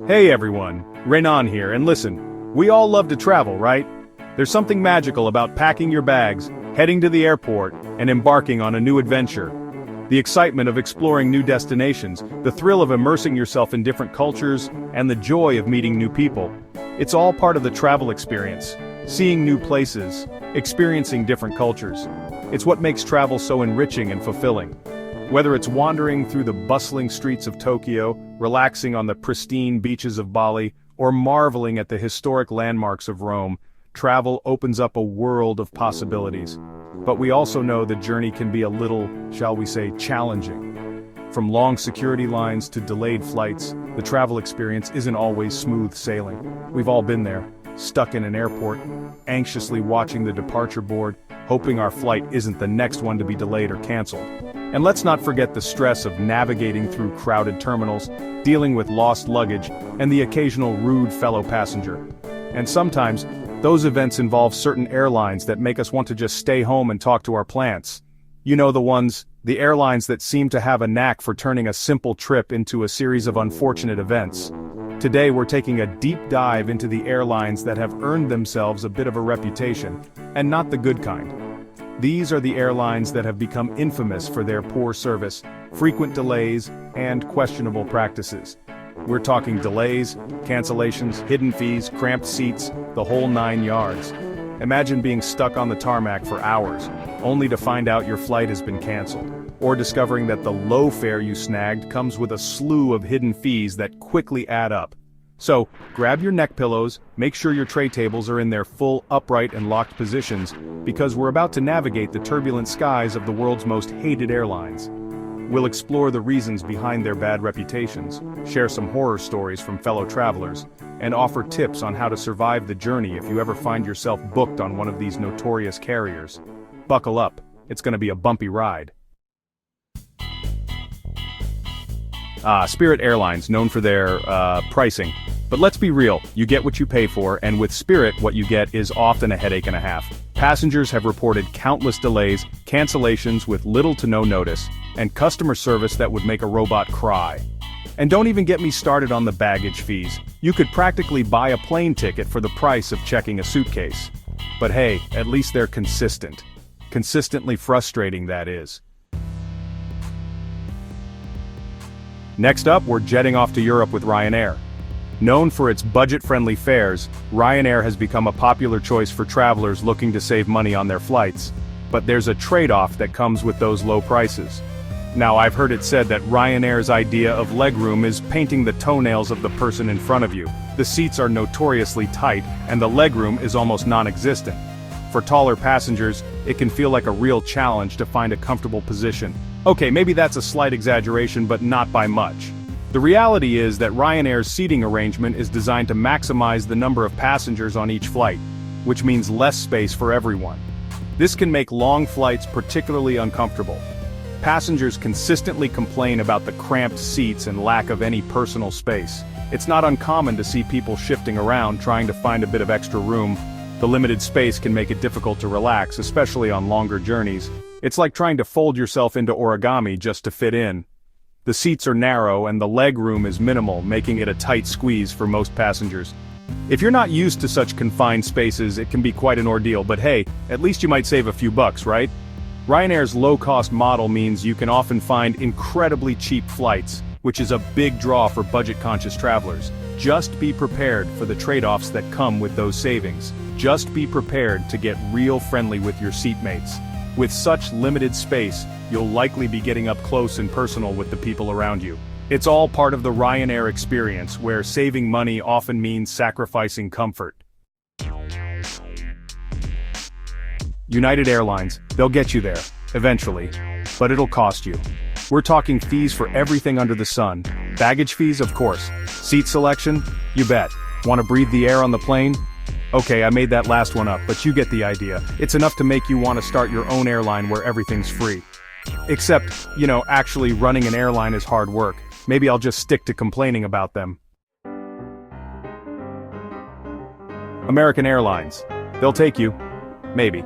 Hey everyone, Renan here, and listen, we all love to travel, right? There's something magical about packing your bags, heading to the airport, and embarking on a new adventure. The excitement of exploring new destinations, the thrill of immersing yourself in different cultures, and the joy of meeting new people. It's all part of the travel experience. Seeing new places, experiencing different cultures. It's what makes travel so enriching and fulfilling. Whether it's wandering through the bustling streets of Tokyo, relaxing on the pristine beaches of Bali, or marveling at the historic landmarks of Rome, travel opens up a world of possibilities. But we also know the journey can be a little, shall we say, challenging. From long security lines to delayed flights, the travel experience isn't always smooth sailing. We've all been there, stuck in an airport, anxiously watching the departure board, hoping our flight isn't the next one to be delayed or canceled. And let's not forget the stress of navigating through crowded terminals, dealing with lost luggage, and the occasional rude fellow passenger. And sometimes, those events involve certain airlines that make us want to just stay home and talk to our plants. You know the airlines that seem to have a knack for turning a simple trip into a series of unfortunate events. Today we're taking a deep dive into the airlines that have earned themselves a bit of a reputation, and not the good kind. These are the airlines that have become infamous for their poor service, frequent delays, and questionable practices. We're talking delays, cancellations, hidden fees, cramped seats, the whole 9 yards. Imagine being stuck on the tarmac for hours, only to find out your flight has been canceled, or discovering that the low fare you snagged comes with a slew of hidden fees that quickly add up. So, grab your neck pillows, make sure your tray tables are in their full upright and locked positions, because we're about to navigate the turbulent skies of the world's most hated airlines. We'll explore the reasons behind their bad reputations, share some horror stories from fellow travelers, and offer tips on how to survive the journey if you ever find yourself booked on one of these notorious carriers. Buckle up, it's gonna be a bumpy ride. Spirit Airlines, known for their, pricing. But let's be real, you get what you pay for, and with Spirit what you get is often a headache and a half. Passengers have reported countless delays, cancellations with little to no notice, and customer service that would make a robot cry. And don't even get me started on the baggage fees. You could practically buy a plane ticket for the price of checking a suitcase. But hey, at least they're consistent. Consistently frustrating, that is. Next up, we're jetting off to Europe with Ryanair. Known for its budget-friendly fares, Ryanair has become a popular choice for travelers looking to save money on their flights. But there's a trade-off that comes with those low prices. Now, I've heard it said that Ryanair's idea of legroom is painting the toenails of the person in front of you. The seats are notoriously tight, and the legroom is almost non-existent. For taller passengers, it can feel like a real challenge to find a comfortable position. Okay, maybe that's a slight exaggeration, but not by much. The reality is that Ryanair's seating arrangement is designed to maximize the number of passengers on each flight, which means less space for everyone. This can make long flights particularly uncomfortable. Passengers consistently complain about the cramped seats and lack of any personal space. It's not uncommon to see people shifting around trying to find a bit of extra room. The limited space can make it difficult to relax, especially on longer journeys. It's like trying to fold yourself into origami just to fit in. The seats are narrow and the leg room is minimal, making it a tight squeeze for most passengers. If you're not used to such confined spaces, it can be quite an ordeal, but hey, at least you might save a few bucks, right? Ryanair's low-cost model means you can often find incredibly cheap flights, which is a big draw for budget-conscious travelers. Just be prepared for the trade-offs that come with those savings. Just be prepared to get real friendly with your seatmates. With such limited space, you'll likely be getting up close and personal with the people around you. It's all part of the Ryanair experience, where saving money often means sacrificing comfort. United Airlines, they'll get you there, eventually, but it'll cost you. We're talking fees for everything under the sun. Baggage fees, of course. Seat selection? You bet. Want to breathe the air on the plane? Okay, I made that last one up, but you get the idea. It's enough to make you want to start your own airline where everything's free. Except, actually running an airline is hard work. Maybe I'll just stick to complaining about them. American Airlines. They'll take you. Maybe.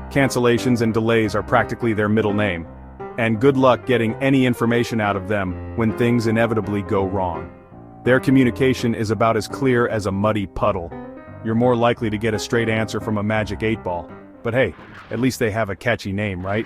Cancellations and delays are practically their middle name. and good luck getting any information out of them when things inevitably go wrong. Their communication is about as clear as a muddy puddle. You're more likely to get a straight answer from a magic 8-ball. But hey, at least they have a catchy name, right?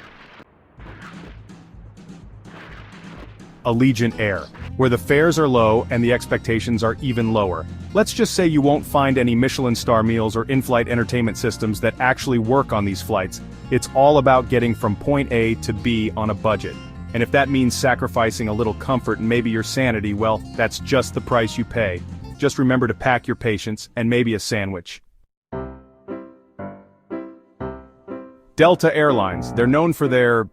Allegiant Air, where the fares are low and the expectations are even lower. Let's just say you won't find any Michelin star meals or in-flight entertainment systems that actually work on these flights. It's all about getting from point A to B on a budget. And if that means sacrificing a little comfort and maybe your sanity, well, that's just the price you pay. Just remember to pack your patience and maybe a sandwich. Delta Airlines, they're known for their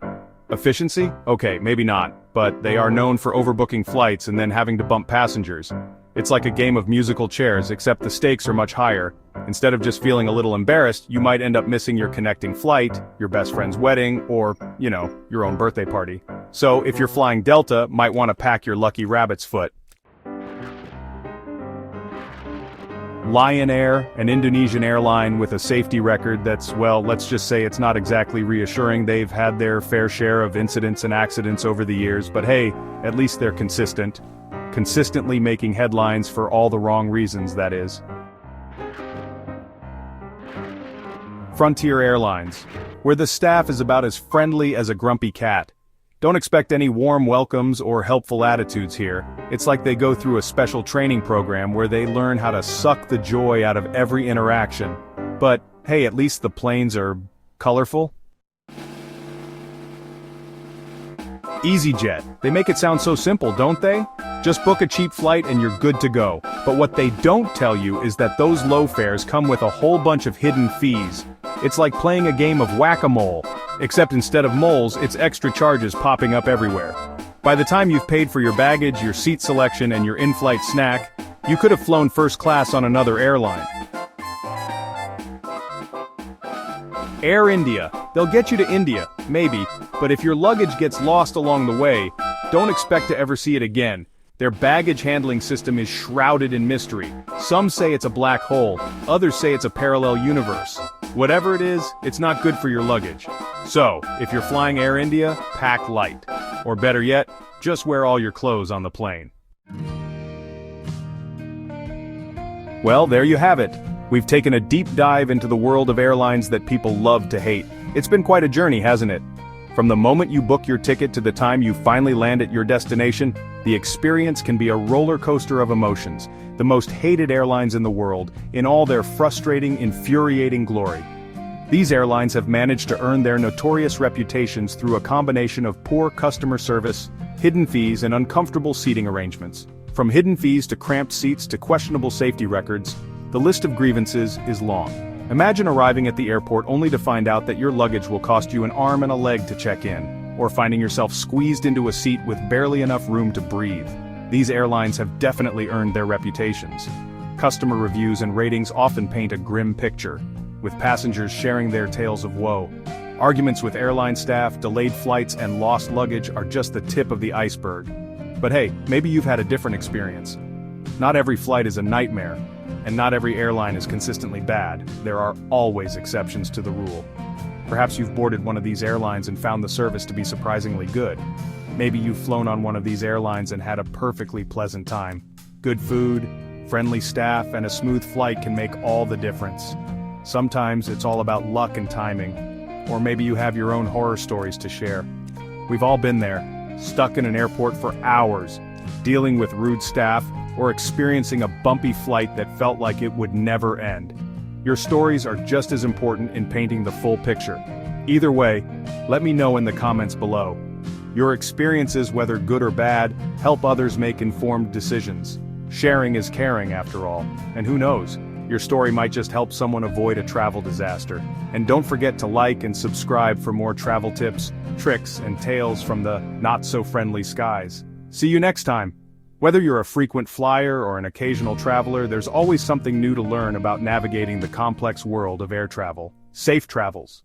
efficiency? Okay, maybe not, but they are known for overbooking flights and then having to bump passengers. It's like a game of musical chairs, except the stakes are much higher. Instead of just feeling a little embarrassed, you might end up missing your connecting flight, your best friend's wedding, or, your own birthday party. So if you're flying Delta, might want to pack your lucky rabbit's foot. Lion Air, an Indonesian airline with a safety record that's, well, let's just say it's not exactly reassuring. They've had their fair share of incidents and accidents over the years, but hey, at least they're consistent. Consistently making headlines for all the wrong reasons, that is. Frontier Airlines, where the staff is about as friendly as a grumpy cat. Don't expect any warm welcomes or helpful attitudes here. It's like they go through a special training program where they learn how to suck the joy out of every interaction. But, hey, at least the planes are colorful. EasyJet, they make it sound so simple, don't they? Just book a cheap flight and you're good to go. But what they don't tell you is that those low fares come with a whole bunch of hidden fees. It's like playing a game of whack-a-mole, except instead of moles, it's extra charges popping up everywhere. By the time you've paid for your baggage, your seat selection, and your in-flight snack, you could have flown first class on another airline. Air India, they'll get you to India, maybe, but if your luggage gets lost along the way, don't expect to ever see it again. Their baggage handling system is shrouded in mystery. Some say it's a black hole, others say it's a parallel universe. Whatever it is, it's not good for your luggage. So, if you're flying Air India, pack light. Or better yet, just wear all your clothes on the plane. Well, there you have it. We've taken a deep dive into the world of airlines that people love to hate. It's been quite a journey, hasn't it? From the moment you book your ticket to the time you finally land at your destination, the experience can be a roller coaster of emotions. The most hated airlines in the world, in all their frustrating, infuriating glory. These airlines have managed to earn their notorious reputations through a combination of poor customer service, hidden fees, and uncomfortable seating arrangements. From hidden fees to cramped seats to questionable safety records, the list of grievances is long. Imagine arriving at the airport only to find out that your luggage will cost you an arm and a leg to check in, or finding yourself squeezed into a seat with barely enough room to breathe. These airlines have definitely earned their reputations. Customer reviews and ratings often paint a grim picture, with passengers sharing their tales of woe. Arguments with airline staff, delayed flights, and lost luggage are just the tip of the iceberg. But hey, maybe you've had a different experience. Not every flight is a nightmare, and not every airline is consistently bad. There are always exceptions to the rule. Perhaps you've boarded one of these airlines and found the service to be surprisingly good. Maybe you've flown on one of these airlines and had a perfectly pleasant time. Good food, friendly staff, and a smooth flight can make all the difference. Sometimes it's all about luck and timing. Or maybe you have your own horror stories to share. We've all been there, stuck in an airport for hours, dealing with rude staff, or experiencing a bumpy flight that felt like it would never end. Your stories are just as important in painting the full picture. Either way, let me know in the comments below. Your experiences, whether good or bad, help others make informed decisions. Sharing is caring, after all. And who knows, your story might just help someone avoid a travel disaster. And don't forget to like and subscribe for more travel tips, tricks, and tales from the not-so-friendly skies. See you next time! Whether you're a frequent flyer or an occasional traveler, there's always something new to learn about navigating the complex world of air travel. Safe travels!